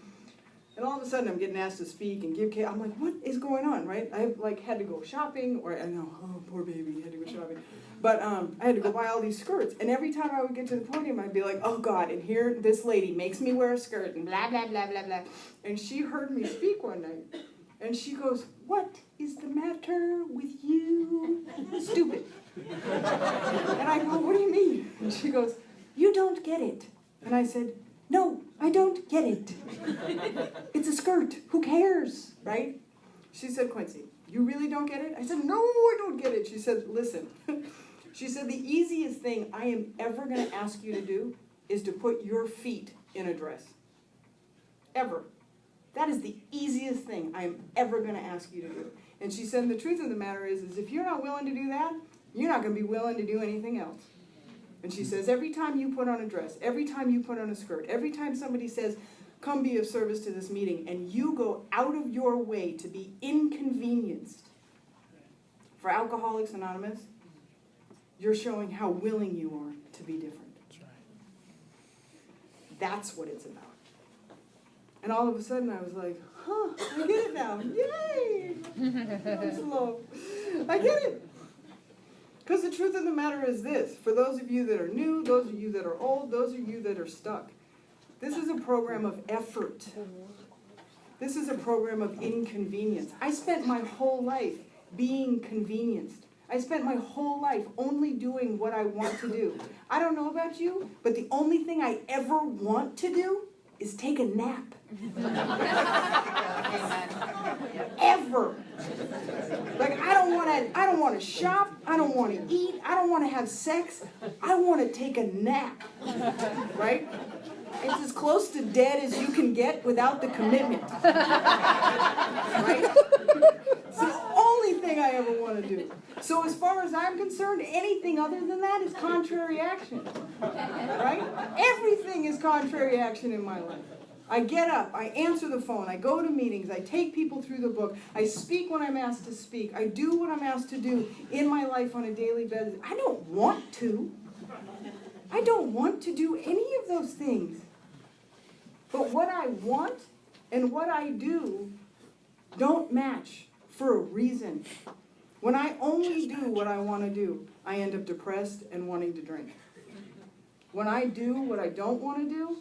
And all of a sudden I'm getting asked to speak and give, I'm like, what is going on, right? I like had to go shopping, or I know, oh, poor baby, had to go shopping. But I had to go buy all these skirts. And every time I would get to the podium, I'd be like, oh God, and here this lady makes me wear a skirt and blah, blah, blah, blah, blah. And she heard me speak one night. And she goes, what is the matter with you? Stupid. And I go, what do you mean? And she goes, you don't get it. And I said, no, I don't get it. It's a skirt. Who cares, right? She said, Quincy, you really don't get it? I said, no, I don't get it. She said, listen. She said, the easiest thing I am ever going to ask you to do is to put your feet in a dress. Ever. That is the easiest thing I am ever going to ask you to do. And she said, the truth of the matter is if you're not willing to do that, you're not going to be willing to do anything else. And she says, every time you put on a dress, every time you put on a skirt, every time somebody says, come be of service to this meeting, and you go out of your way to be inconvenienced for Alcoholics Anonymous, you're showing how willing you are to be different. That's what it's about. And all of a sudden I was like, huh, I get it now. Yay! I'm slow. I get it. Because the truth of the matter is this. For those of you that are new, those of you that are old, those of you that are stuck, this is a program of effort. This is a program of inconvenience. I spent my whole life being convenienced. I spent my whole life only doing what I want to do. I don't know about you, but the only thing I ever want to do is take a nap. Ever. Like I don't want to shop, I don't want to eat, I don't want to have sex. I want to take a nap. Right? It's as close to dead as you can get without the commitment. Right? It's the only thing I ever want to do. So as far as I'm concerned, anything other than that is contrary action. Right? Everything is contrary action in my life. I get up, I answer the phone, I go to meetings, I take people through the book, I speak when I'm asked to speak, I do what I'm asked to do in my life on a daily basis. I don't want to. I don't want to do any of those things. But what I want and what I do don't match for a reason. When I only do what I want to do, I end up depressed and wanting to drink. When I do what I don't want to do,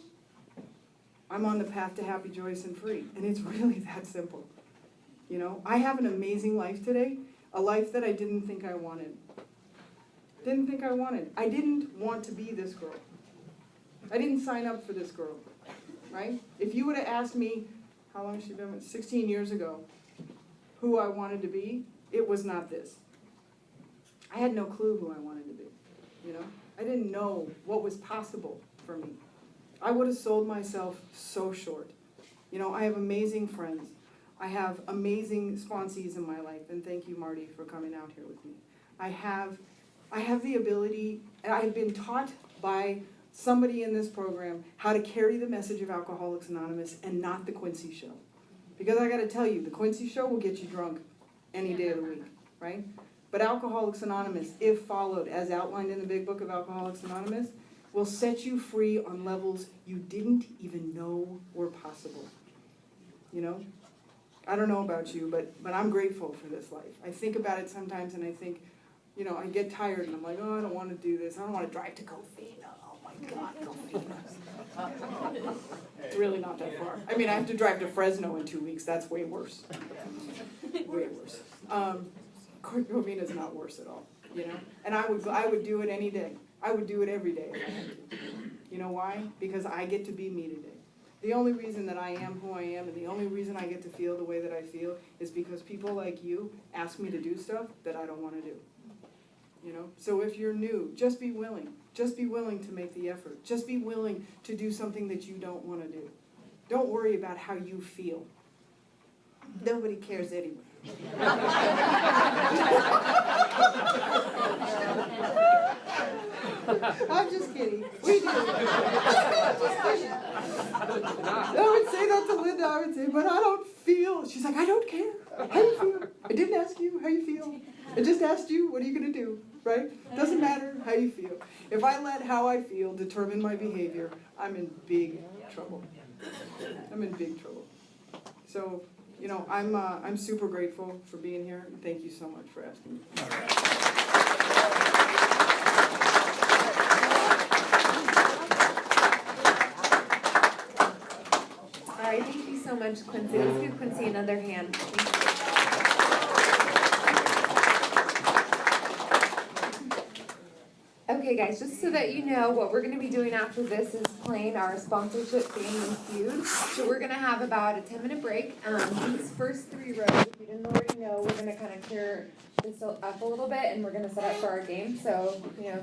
I'm on the path to happy, joyous, and free. And it's really that simple. You know, I have an amazing life today, a life that I didn't think I wanted. Didn't think I wanted. I didn't want to be this girl. I didn't sign up for this girl, right? If you would have asked me, how long has she been with, 16 years ago, who I wanted to be, it was not this. I had no clue who I wanted to be, you know? I didn't know what was possible for me. I would have sold myself so short. You know, I have amazing friends. I have amazing sponsees in my life, and thank you, Marty, for coming out here with me. I have the ability, and I've been taught by somebody in this program how to carry the message of Alcoholics Anonymous and not the Quincy Show. Because I got to tell you, the Quincy Show will get you drunk any day of the week, right? But Alcoholics Anonymous, if followed as outlined in the Big Book of Alcoholics Anonymous, will set you free on levels you didn't even know were possible. You know? I don't know about you, but I'm grateful for this life. I think about it sometimes and I think, you know, I get tired and I'm like, oh, I don't want to do this. I don't want to drive to Cofina. Oh my God, Cofina. It's really not that far. I mean, I have to drive to Fresno in 2 weeks. That's way worse. Way worse. Cofina's not worse at all, you know? And I would do it any day. I would do it every day if I had to. You know why? Because I get to be me today. The only reason that I am who I am and the only reason I get to feel the way that I feel is because people like you ask me to do stuff that I don't want to do. You know? So if you're new, just be willing. Just be willing to make the effort. Just be willing to do something that you don't want to do. Don't worry about how you feel. Nobody cares anyway. I'm just kidding. We do. Just kidding. I would say that to Linda. I would say, but I don't feel. She's like, I don't care. How you feel? I didn't ask you how you feel. I just asked you, what are you going to do? Right? Doesn't matter how you feel. If I let how I feel determine my behavior, I'm in big trouble. I'm in big trouble. So, you know, I'm super grateful for being here. Thank you so much for asking me. All right, thank you so much, Quincy. Let's give Quincy another hand. Thank you. Okay, guys, just so that you know, what we're going to be doing after this is playing our sponsorship family feud. So we're going to have about a 10-minute break. These first 3 rows, if you didn't already know, we're going to kind of clear this up a little bit, and we're going to set up for our game. So, you know,